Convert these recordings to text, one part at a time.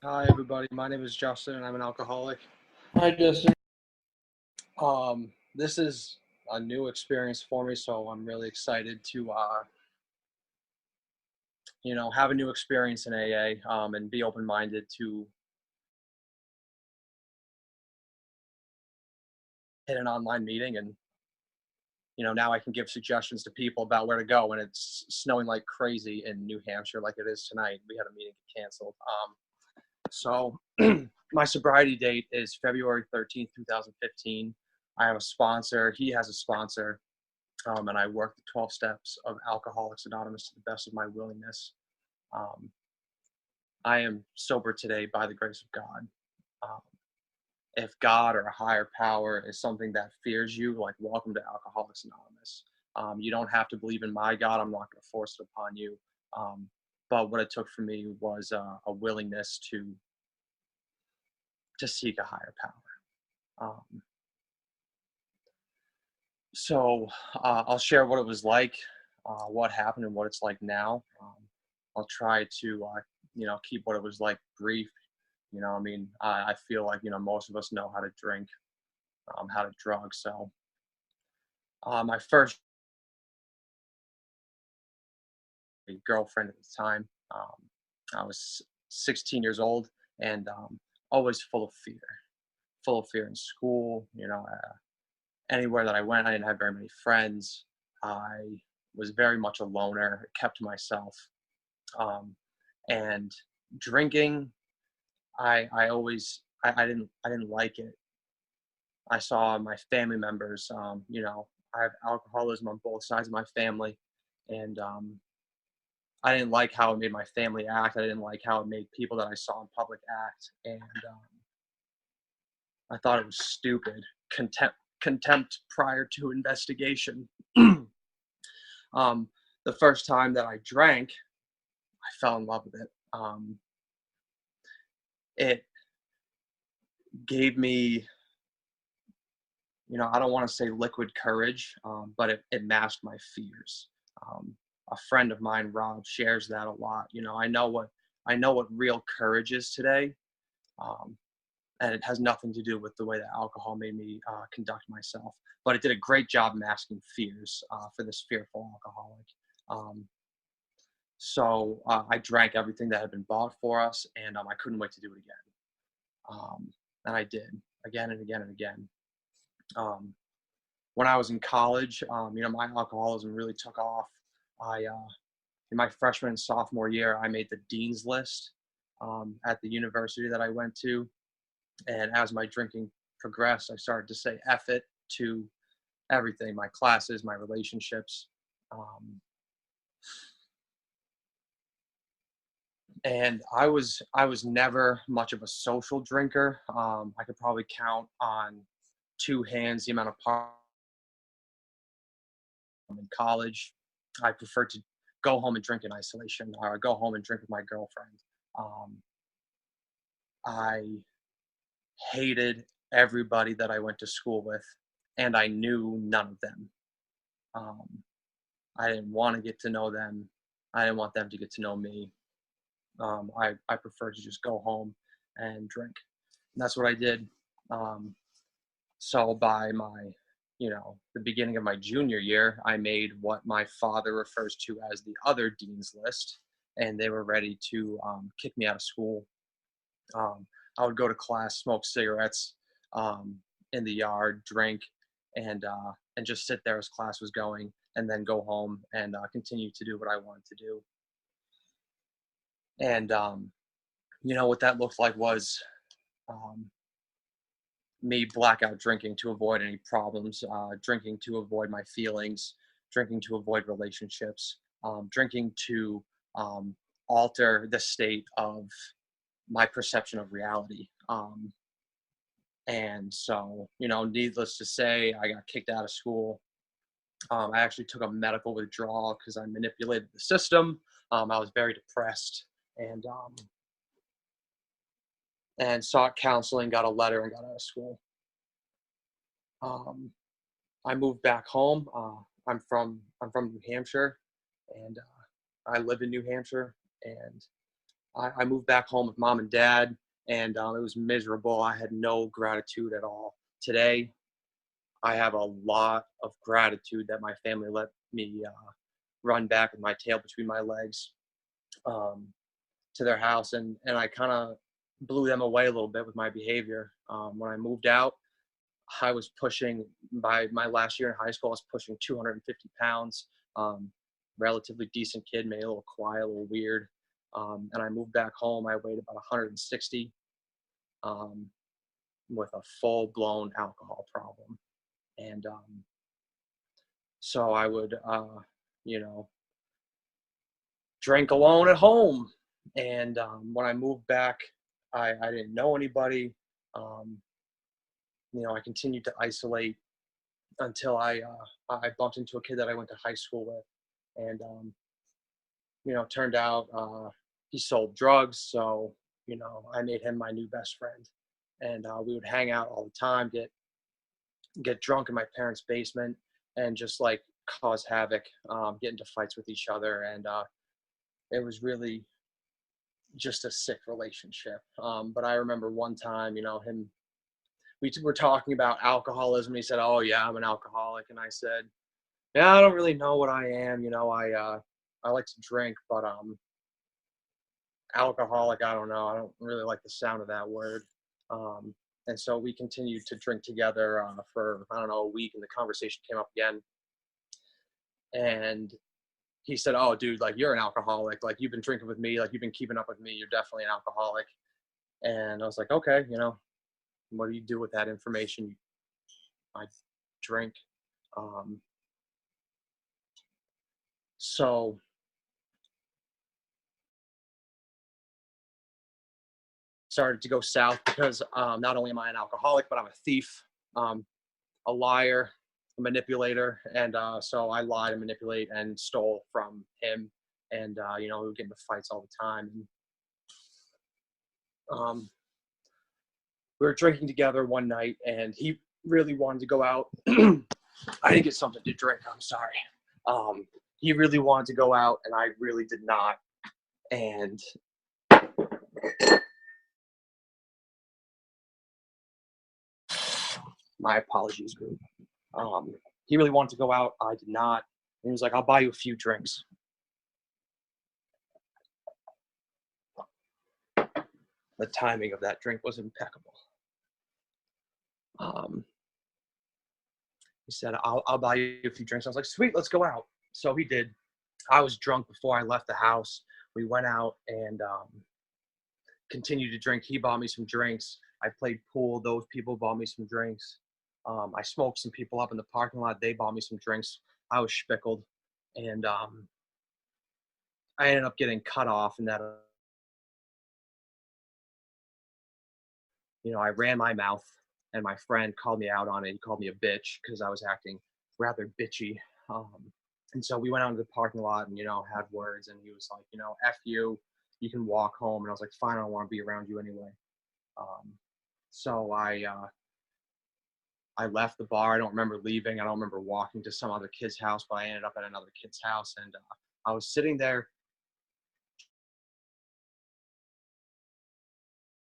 Hi, everybody. My name is Justin, and I'm an alcoholic. Hi, Justin. This is a new experience for me, so I'm really excited to, have a new experience in AA, and be open-minded to hit an online meeting. And, now I can give suggestions to people about where to go when it's snowing like crazy in New Hampshire, like it is tonight. We had a meeting get canceled. So my sobriety date is February 13th, 2015. I have a sponsor. He has a sponsor. And I work the 12 steps of Alcoholics Anonymous to the best of my willingness. I am sober today by the grace of God. Um, if God or a higher power is something that fears you, like, welcome to Alcoholics Anonymous. You don't have to believe in my God. I'm not going to force it upon you. But what it took for me was a willingness to seek a higher power. So I'll share what it was like, what happened, and what it's like now. I'll try to, keep what it was like brief. I feel like, most of us know how to drink, how to drug. So my first girlfriend at the time, I was 16 years old and always full of fear in school. Anywhere that I went, I didn't have very many friends. I was very much a loner, kept to myself. And drinking, I didn't like it. I saw my family members, I have alcoholism on both sides of my family, and I didn't like how it made my family act. I didn't like how it made people that I saw in public act, and I thought it was stupid. Contempt prior to investigation. The first time that I drank, I fell in love with it. It gave me, I don't want to say liquid courage, but it masked my fears. A friend of mine, Rob, shares that a lot. I know what real courage is today, and it has nothing to do with the way that alcohol made me conduct myself. But it did a great job masking fears for this fearful alcoholic. So I drank everything that had been bought for us, and I couldn't wait to do it again. And I did again and again and again. When I was in college, my alcoholism really took off. In my freshman and sophomore year, I made the dean's list at the university that I went to. And as my drinking progressed, I started to say F it to everything, my classes, my relationships. And I was never much of a social drinker. I could probably count on two hands the amount of parties in college. I preferred to go home and drink in isolation, or go home and drink with my girlfriend. I hated everybody that I went to school with, and I knew none of them. I didn't want to get to know them. I didn't want them to get to know me. I prefer to just go home and drink. And that's what I did. So by the beginning of my junior year, I made what my father refers to as the other dean's list, and they were ready to kick me out of school. I would go to class, smoke cigarettes in the yard, drink, and just sit there as class was going, and then go home and continue to do what I wanted to do. And what that looked like was me blackout drinking to avoid any problems, drinking to avoid my feelings, drinking to avoid relationships, drinking to alter the state of my perception of reality. And so, needless to say, I got kicked out of school. I actually took a medical withdrawal because I manipulated the system. I was very depressed and sought counseling, got a letter, and got out of school. I moved back home. I'm from New Hampshire, and I live in New Hampshire. And I moved back home with mom and dad, and it was miserable. I had no gratitude at all. Today, I have a lot of gratitude that my family let me run back with my tail between my legs um, to their house, and I kind of blew them away a little bit with my behavior. When I moved out, I was pushing, by my last year in high school, I was pushing 250 pounds. Relatively decent kid, maybe a little quiet, a little weird. And I moved back home. I weighed about 160 um, with a full-blown alcohol problem. And so I would, you know, drink alone at home. And when I moved back, I didn't know anybody. Um, I continued to isolate until I bumped into a kid that I went to high school with, and turned out he sold drugs. So I made him my new best friend, and we would hang out all the time, get drunk in my parents' basement, and just like cause havoc, get into fights with each other, and it was really just a sick relationship. But I remember one time, we were talking about alcoholism. He said, "Oh yeah, I'm an alcoholic," and I said, "Yeah, I don't really know what I am. I like to drink, but alcoholic, I don't know. I don't really like the sound of that word." And so we continued to drink together for, I don't know, a week, and the conversation came up again. And he said, "Oh, dude, like, you're an alcoholic. Like, you've been drinking with me. Like, you've been keeping up with me. You're definitely an alcoholic." And I was like, "Okay, what do you do with that information?" I drink. Um, so started to go south because not only am I an alcoholic, but I'm a thief, a liar, a manipulator. And so I lied and manipulate and stole from him. And, we would get into fights all the time. And, we were drinking together one night, and he really wanted to go out. I didn't get something to drink. I'm sorry. He really wanted to go out, and I really did not. And my apologies, group. He really wanted to go out. I did not. And he was like, "I'll buy you a few drinks." The timing of that drink was impeccable. He said, I'll buy you a few drinks. I was like, "Sweet, let's go out." So he did. I was drunk before I left the house. We went out and continued to drink. He bought me some drinks. I played pool. Those people bought me some drinks. I smoked some people up in the parking lot. They bought me some drinks. I was spickled. And I ended up getting cut off in that. I ran my mouth, and my friend called me out on it. He called me a bitch because I was acting rather bitchy. And so we went out into the parking lot and, had words. And he was like, "F you, you can walk home." And I was like, "Fine, I don't want to be around you anyway." So I left the bar. I don't remember leaving. I don't remember walking to some other kid's house, but I ended up at another kid's house. And I was sitting there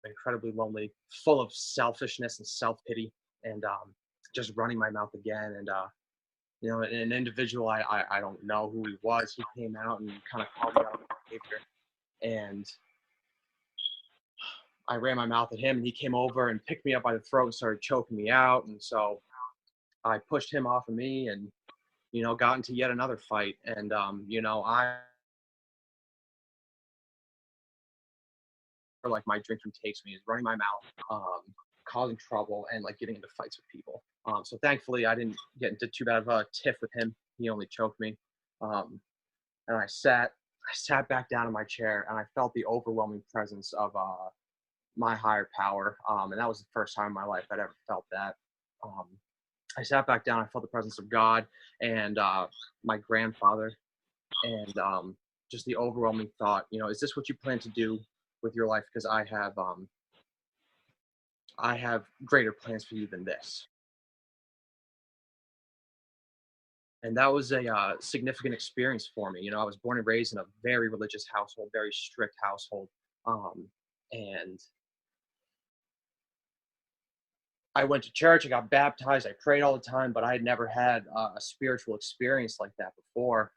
incredibly lonely, full of selfishness and self-pity, and just running my mouth again. And an individual, I don't know who he was. He came out and kind of called me out on my behavior, and I ran my mouth at him, and he came over and picked me up by the throat and started choking me out. And so I pushed him off of me, and got into yet another fight. And I, like, my drinking takes me is running my mouth, causing trouble, and like getting into fights with people. So thankfully, I didn't get into too bad of a tiff with him. He only choked me, and I sat back down in my chair, and I felt the overwhelming presence of my higher power, and that was the first time in my life I'd ever felt that. I sat back down. I felt the presence of God and my grandfather, and just the overwhelming thought, is this what you plan to do with your life? Because I have greater plans for you than this. And that was a significant experience for me. I was born and raised in a very religious household, very strict household. And I went to church, I got baptized, I prayed all the time, but I had never had a spiritual experience like that before.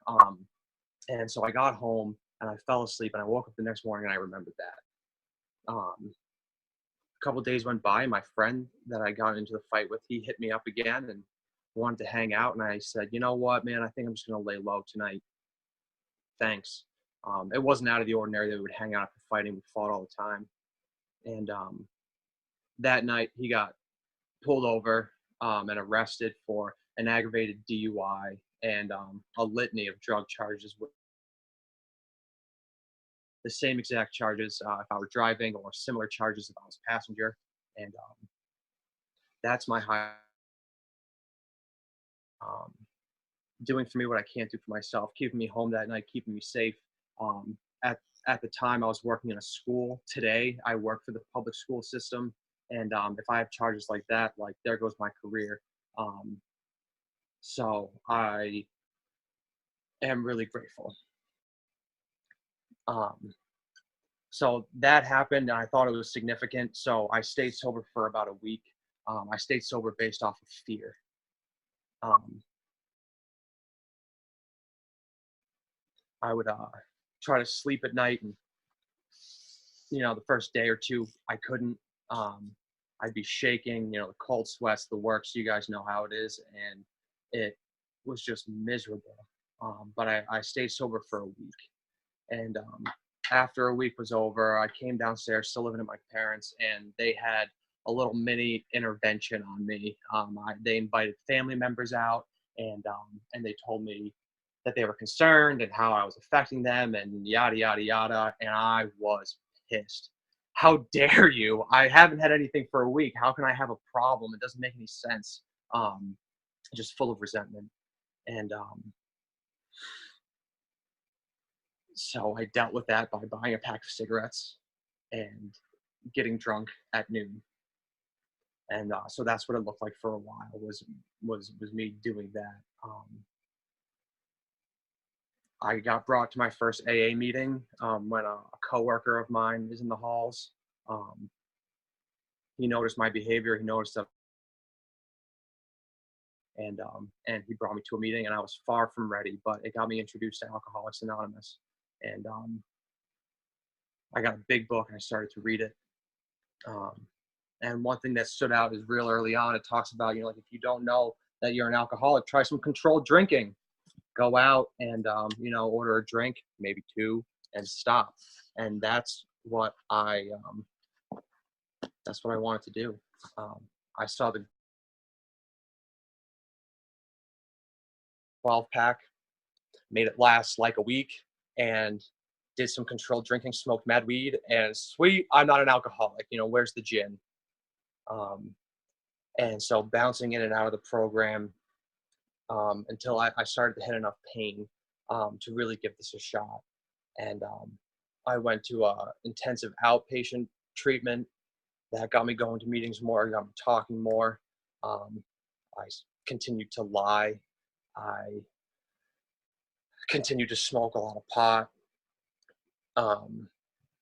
And so I got home and I fell asleep, and I woke up the next morning and I remembered that. A couple of days went by, and my friend that I got into the fight with, he hit me up again and wanted to hang out. And I said, you know what, man, I think I'm just going to lay low tonight. Thanks. It wasn't out of the ordinary that we would hang out after fighting. We fought all the time. And that night he got pulled over and arrested for an aggravated DUI and a litany of drug charges, the same exact charges if I were driving, or similar charges if I was a passenger. And that's my high. Um, Doing for me what I can't do for myself, keeping me home that night, keeping me safe. Um, at the time, I was working in a school. Today, I work for the public school system, and if I have charges like that, like, there goes my career. Um, so I am really grateful. Um, so that happened, and I thought it was significant. So I stayed sober for about a week. I stayed sober based off of fear. Um, I would try to sleep at night, and the first day or two I couldn't. Um, I'd be shaking, the cold sweats, the works. You guys know how it is, and it was just miserable. But I stayed sober for a week, and after a week was over, I came downstairs, still living at my parents', and they had a little mini intervention on me. They invited family members out, and they told me that they were concerned and how I was affecting them, and yada yada yada. And I was pissed. How dare you? I haven't had anything for a week. How can I have a problem? It doesn't make any sense. Um, just full of resentment. And so I dealt with that by buying a pack of cigarettes and getting drunk at noon. And so that's what it looked like for a while, was me doing that. I got brought to my first AA meeting when a coworker of mine is in the halls. Um, he noticed my behavior. He noticed that, and he brought me to a meeting, and I was far from ready, but it got me introduced to Alcoholics Anonymous. And I got a big book, and I started to read it. And one thing that stood out is real early on. It talks about, like, if you don't know that you're an alcoholic, try some controlled drinking. Go out and, order a drink, maybe two, and stop. And that's what I wanted to do. I saw the 12-pack, made it last like a week, and did some controlled drinking, smoked mad weed, and sweet, I'm not an alcoholic. Where's the gin? And so bouncing in and out of the program until I started to hit enough pain to really give this a shot. And I went to intensive outpatient treatment that got me going to meetings more, got me talking more. I continued to lie. I continued to smoke a lot of pot.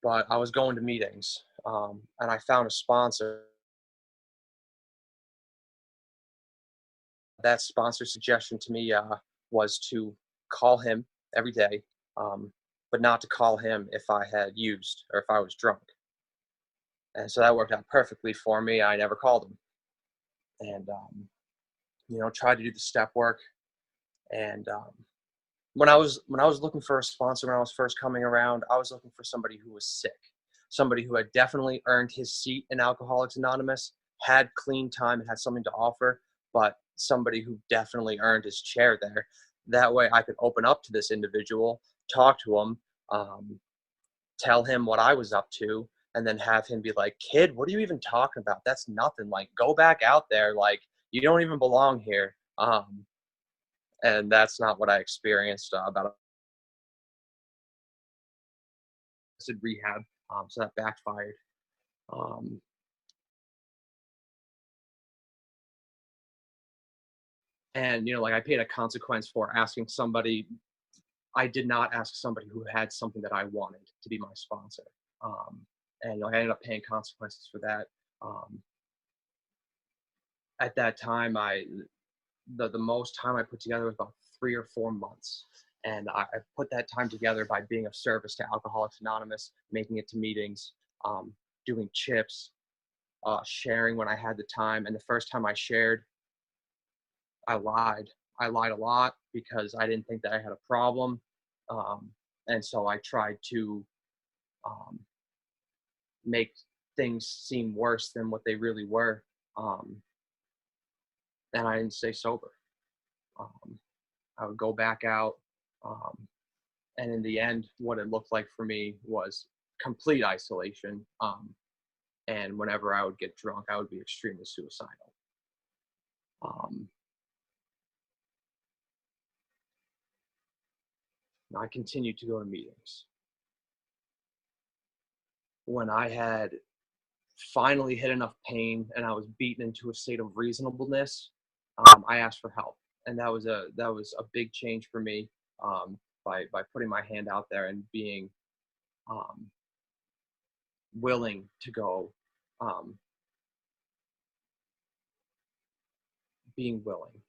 But I was going to meetings, and I found a sponsor. That sponsor's suggestion to me was to call him every day, but not to call him if I had used or if I was drunk. And so that worked out perfectly for me. I never called him, and tried to do the step work. And when I was looking for a sponsor, when I was first coming around, I was looking for somebody who was sick, somebody who had definitely earned his seat in Alcoholics Anonymous, had clean time and had something to offer, but somebody who definitely earned his chair there. That way I could open up to this individual, talk to him, tell him what I was up to, and then have him be like, kid, what are you even talking about? That's nothing. Like, go back out there. Like, you don't even belong here. And that's not what I experienced about acid rehab. So that backfired. And, like, I paid a consequence for asking somebody. I did not ask somebody who had something that I wanted to be my sponsor. And I ended up paying consequences for that. At that time, the most time I put together was about 3 or 4 months. And I put that time together by being of service to Alcoholics Anonymous, making it to meetings, doing chips, sharing when I had the time. And the first time I shared, I lied. I lied a lot because I didn't think that I had a problem. And so I tried to um, make things seem worse than what they really were. And I didn't stay sober. I would go back out. And in the end, what it looked like for me was complete isolation. And whenever I would get drunk, I would be extremely suicidal. I continued to go to meetings. When I had finally hit enough pain and I was beaten into a state of reasonableness, I asked for help, and that was a big change for me, by putting my hand out there and being willing to go, being willing.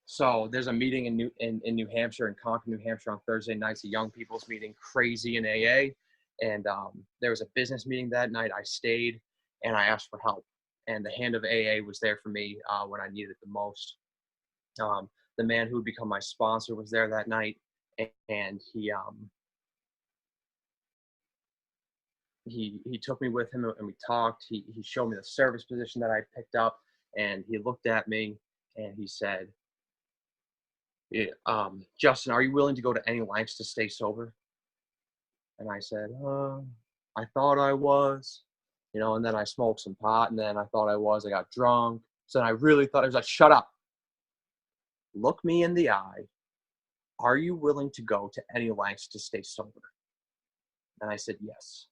So there's a meeting in New Hampshire, in Concord, New Hampshire, on Thursday nights, a young people's meeting, crazy in AA. And there was a business meeting that night. I stayed and I asked for help. And the hand of AA was there for me when I needed it the most. The man who would become my sponsor was there that night, and he took me with him and we talked. He showed me the service position that I picked up, and he looked at me and he said, Justin, are you willing to go to any lengths to stay sober? And I said, I thought I was, and then I smoked some pot, and then I thought I got drunk. So then I really thought, I was like, shut up. Look me in the eye. Are you willing to go to any lengths to stay sober? And I said, yes.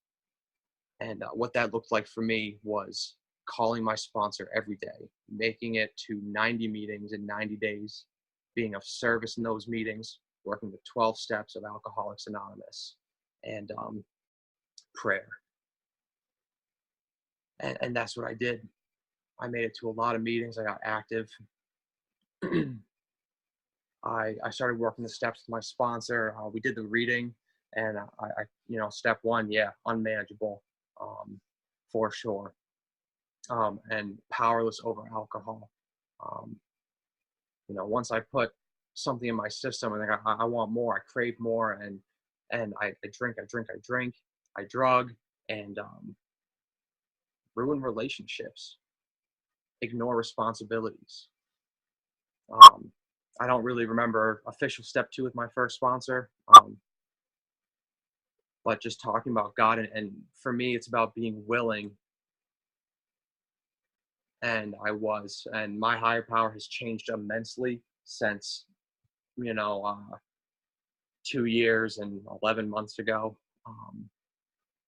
And what that looked like for me was calling my sponsor every day, making it to 90 meetings in 90 days, being of service in those meetings, working the 12 steps of Alcoholics Anonymous, and prayer. And that's what I did. I made it to a lot of meetings. I got active. I started working the steps with my sponsor. We did the reading, and I step one, unmanageable, for sure, and powerless over alcohol. Once I put something in my system, and I want more, I crave more, and I drink, I drug, and ruin relationships, ignore responsibilities. I don't really remember official step 2 with my first sponsor, but just talking about God, and for me, it's about being willing. And and my higher power has changed immensely since, 2 years and 11 months ago.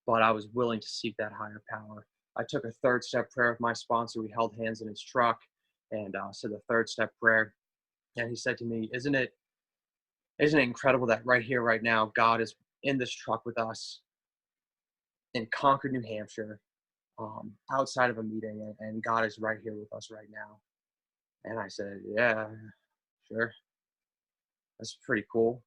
But I was willing to seek that higher power. I took a 3rd step prayer with my sponsor. We held hands in his truck and said the 3rd step prayer. And he said to me, isn't it incredible that right here, right now, God is in this truck with us in Concord, New Hampshire, outside of a meeting, and God is right here with us right now. And I said, yeah, sure. That's pretty cool.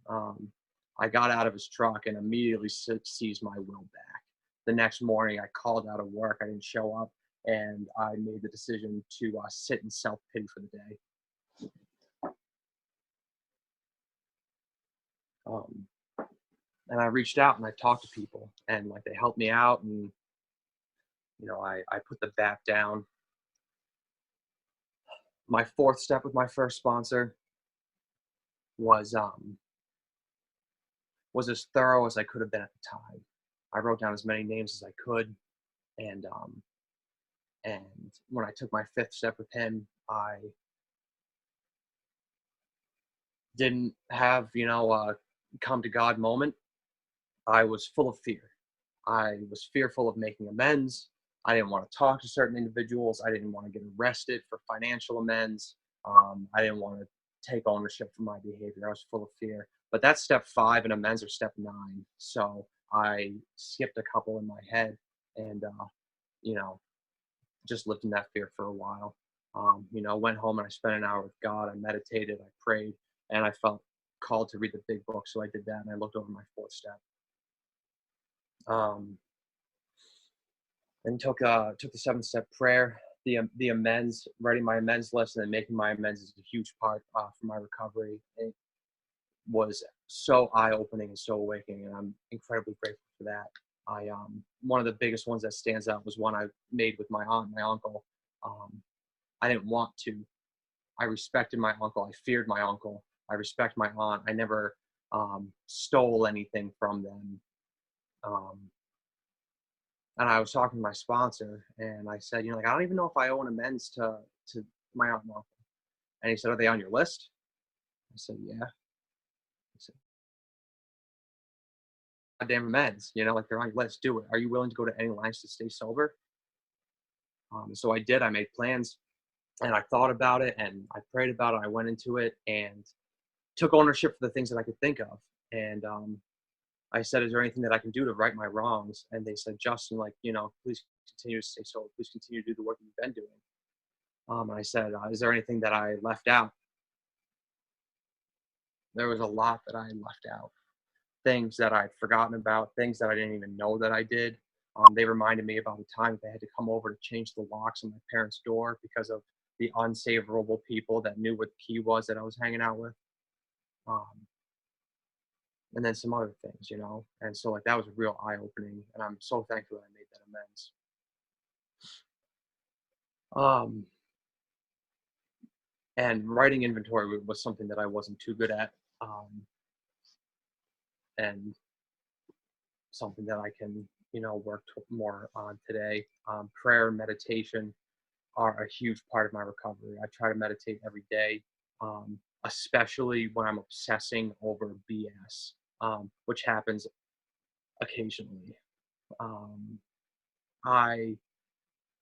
I got out of his truck and immediately seized my will back. The next morning, I called out of work. I didn't show up, and I made the decision to sit in self-pity for the day. And I reached out and I talked to people, and they helped me out, and I put the bat down. My 4th step with my first sponsor was as thorough as I could have been at the time. I wrote down as many names as I could, and when I took my 5th step with him, I didn't have a come to God moment. I was full of fear. I was fearful of making amends. I didn't want to talk to certain individuals. I didn't want to get arrested for financial amends. I didn't want to take ownership for my behavior. I was full of fear. But that's step 5, and amends are step 9. So I skipped a couple in my head and, you know, just lived in that fear for a while. Went home and I spent an hour with God. I meditated, I prayed, and I felt called to read the big book. So I did that, and I looked over my fourth step. And took the seventh step prayer, the amends, writing my amends list, and then making my amends is a huge part for my recovery. It was so eye opening and so awakening, and I'm incredibly grateful for that. One of the biggest ones that stands out was one I made with my aunt and my uncle. I didn't want to. I respected my uncle. I feared my uncle. I respect my aunt. I never stole anything from them. And I was talking to my sponsor, and I said, I don't even know if I owe an amends to my aunt and uncle. And he said, are they on your list? I said, yeah. He said, goddamn amends, like they're on your list. Do it. Are you willing to go to any lengths to stay sober? So I did. I made plans, and I thought about it, and I prayed about it. I went into it and took ownership for the things that I could think of. And I said, is there anything that I can do to right my wrongs? And they said, Justin, please continue to stay sober. Please continue to do the work you've been doing. And I said, is there anything that I left out? There was a lot that I left out. Things that I'd forgotten about, things that I didn't even know that I did. They reminded me about the time that they had to come over to change the locks on my parents' door because of the unsavourable people that knew what the key was that I was hanging out with. And then some other things, and so that was a real eye-opening, and I'm so thankful that I made that amends. And writing inventory was something that I wasn't too good at, and something that I can, work more on today. Prayer and meditation are a huge part of my recovery. I try to meditate every day, especially when I'm obsessing over BS. Which happens occasionally. I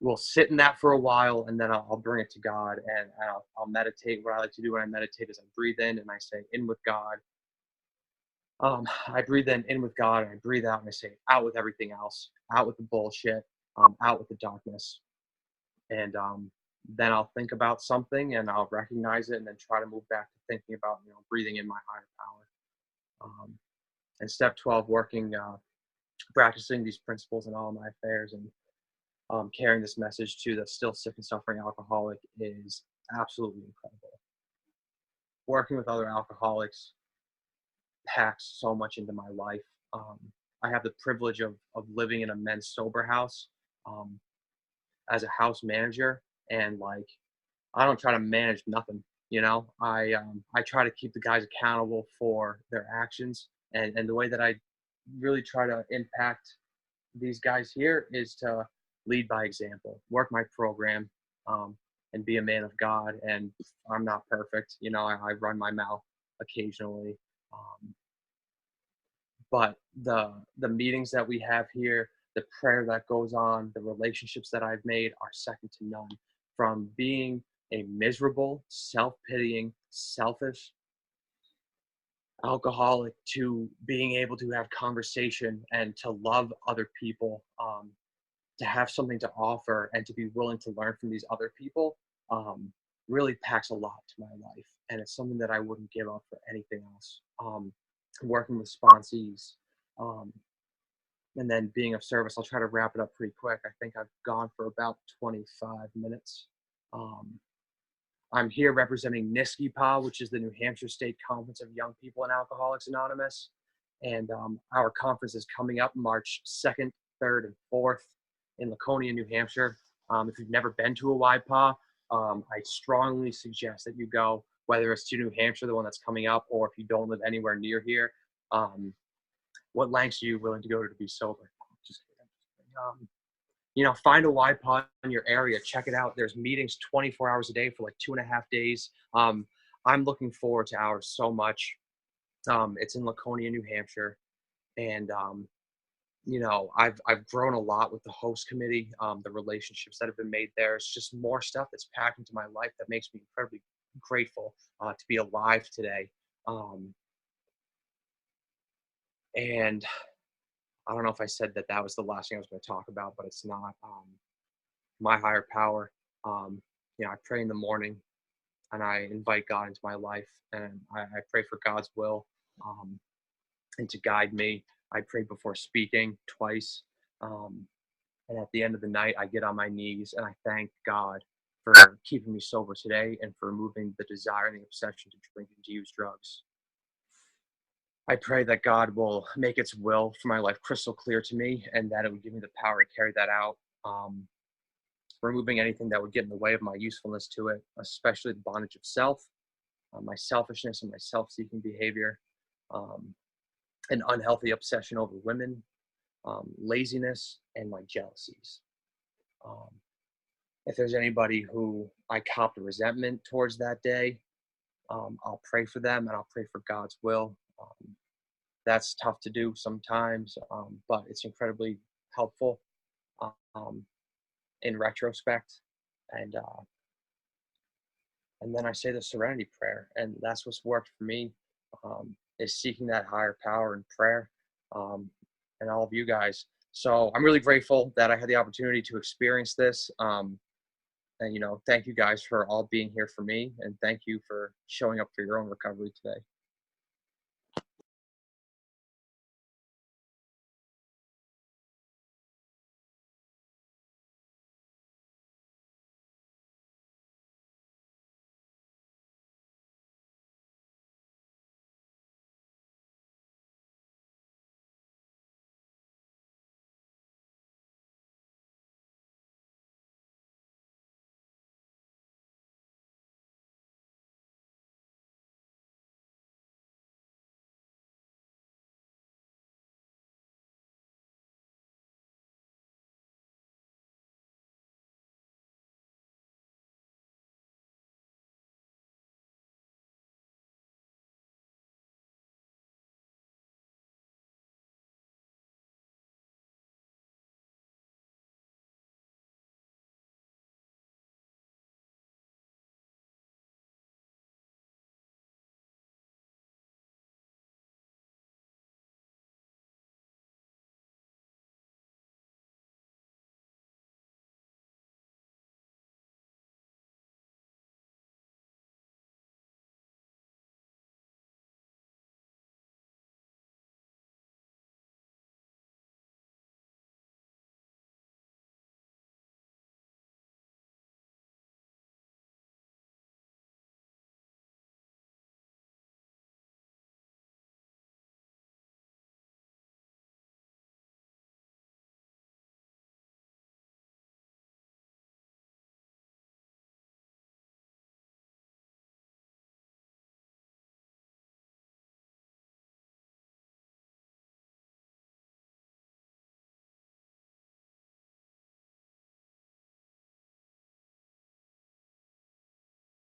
will sit in that for a while, and then I'll bring it to God, and I'll meditate. What I like to do when I meditate is I breathe in and I say, in with God. I breathe in with God, and I breathe out and I say, out with everything else, out with the bullshit, out with the darkness. And then I'll think about something and I'll recognize it and then try to move back to thinking about, breathing in my higher power. And step 12, practicing these principles in all of my affairs and carrying this message to the still sick and suffering alcoholic is absolutely incredible. Working with other alcoholics packs so much into my life. I have the privilege of living in a men's sober house as a house manager, and I don't try to manage nothing. I try to keep the guys accountable for their actions, and the way that I really try to impact these guys here is to lead by example, work my program, and be a man of God. And I'm not perfect, I run my mouth occasionally, but the meetings that we have here, the prayer that goes on, the relationships that I've made are second to none. From being a miserable, self-pitying, selfish alcoholic to being able to have conversation and to love other people, to have something to offer and to be willing to learn from these other people, really packs a lot to my life. And it's something that I wouldn't give up for anything else. Working with sponsees, and then being of service. I'll try to wrap it up pretty quick. I think I've gone for about 25 minutes. I'm here representing NHSCYPAA, which is the New Hampshire State Conference of Young People in Alcoholics Anonymous. And our conference is coming up March 2nd, 3rd, and 4th in Laconia, New Hampshire. If you've never been to a YPAA, I strongly suggest that you go, whether it's to New Hampshire, the one that's coming up, or if you don't live anywhere near here. What lengths are you willing to go to be sober? Just kidding. Find a YPAA in your area. Check it out. There's meetings 24 hours a day for 2.5 days. I'm looking forward to ours so much. It's in Laconia, New Hampshire. And, I've grown a lot with the host committee, the relationships that have been made there. It's just more stuff that's packed into my life that makes me incredibly grateful to be alive today. And I don't know if I said that that was the last thing I was going to talk about, but it's not. My higher power. I pray in the morning, and I invite God into my life, and I pray for God's will, and to guide me. I pray before speaking twice. And at the end of the night, I get on my knees and I thank God for keeping me sober today and for removing the desire and the obsession to drink and to use drugs. I pray that God will make its will for my life crystal clear to me, and that it would give me the power to carry that out, removing anything that would get in the way of my usefulness to it, especially the bondage of self, my selfishness and my self-seeking behavior, an unhealthy obsession over women, laziness, and my jealousies. If there's anybody who I copped a resentment towards that day, I'll pray for them and I'll pray for God's will. That's tough to do sometimes, but it's incredibly helpful in retrospect. And then I say the serenity prayer, and that's what's worked for me, is seeking that higher power in prayer, and all of you guys. So I'm really grateful that I had the opportunity to experience this. And, thank you guys for all being here for me, and thank you for showing up for your own recovery today.